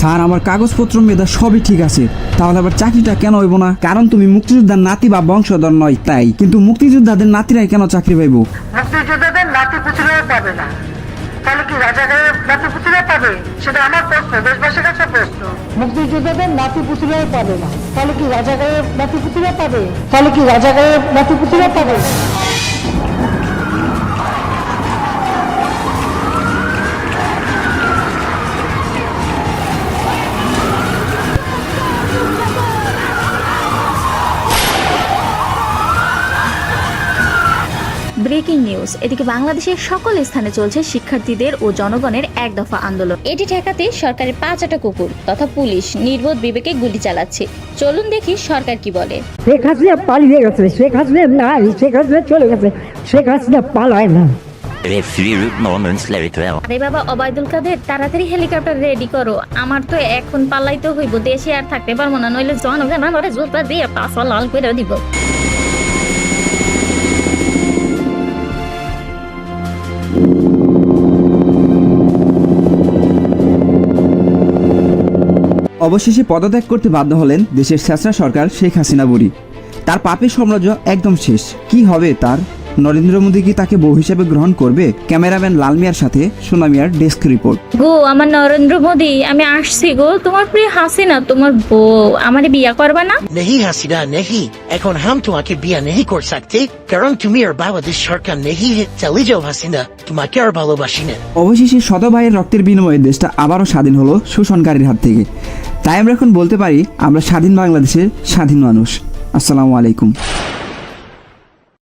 Sir আমার কাগজপত্র মেধা সবই ঠিক আছে, তাহলে আবার চাকরিটা কেন হইব না? কারণ তুমি মুক্তিযোদ্ধার নাতি বা বংশধর নয় তাই, কিন্তু মুক্তিযোদ্ধাদের নাতিরাই কেন চাকরি পাইব? মুক্তিযোদ্ধাদের নাতি পুতিরাও পাবে না, তাহলে কি রাজাকারের নাতি পুতিরা পাবে? সেটা আমার প্রশ্ন, দেশবাসীর কাছে প্রশ্ন। মুক্তিযোদ্ধাদের নাতি পুতিরাও পাবে না, তাহলে কি রাজাকারের নাতি পুতিরা পাবে? তাহলে কি রাজাকারের নাতি পুতিরা পাবে? Breaking news. এদিকে বাংলাদেশের সকল স্থানে চলছে শিক্ষার্থীদের ও জনগণের এক দফা আন্দোলন। এটি ঠেকাতে সরকারের 5 কুকুর তথা পুলিশ নির্বোধ বিবেকে গুলি চালাচ্ছে। চলুন দেখি সরকার কি বলে। শেখ হাসিনা পালিয়ে গেছে, শেখ হাসিনা নাই, শেখ হাসিনা চলে গেছে, শেখ হাসিনা পালায় না। আরে বাবা ওবায়দুল কাদের, তাড়াতাড়ি হেলিকপ্টার রেডি করো, আমার তো এখন পালাইতে হইব, দেশে আর থাকতে পারবো না, নইলে জনগণ আমারে জুতা দিয়ে পাছা লাল করে দিব। অবশেষে পদত্যাগ করতে বাধ্য হলেন দেশের ছেঁচড়া সরকার শেখ হাসিনা বুড়ি। তার পাপের সাম্রাজ্য একদম শেষ। কি হবে তার? নরেন্দ্র মোদী কি তাকে বউ হিসেবে গ্রহণ করবে? ক্যামেরাম্যান লাল মিয়ার সাথে সোনা মিয়ার ডেস্ক রিপোর্ট। গো আমার নরেন্দ্র মোদী, আমি আসছি গো, তোমার প্রিয় হাসিনা তোমার বউ, আমারে বিয়া করবা না? नहीं हसीना नहीं, এখন हम তোমাকে বিয়া नहीं कर सकते কারণ তুমি আর বাংলাদেশ সরকার नहीं है। চলে যাও হাসিনা, তোমাকে আর ভালোবাসি না। অবশেষে শত ভাইয়ের রক্তের বিনিময়ে দেশটা আবারও স্বাধীন হলো শোষণকারীর হাত থেকে। তাই আমরা এখন বলতে পারি আমরা স্বাধীন বাংলাদেশের স্বাধীন মানুষ। আসসালামু আলাইকুম।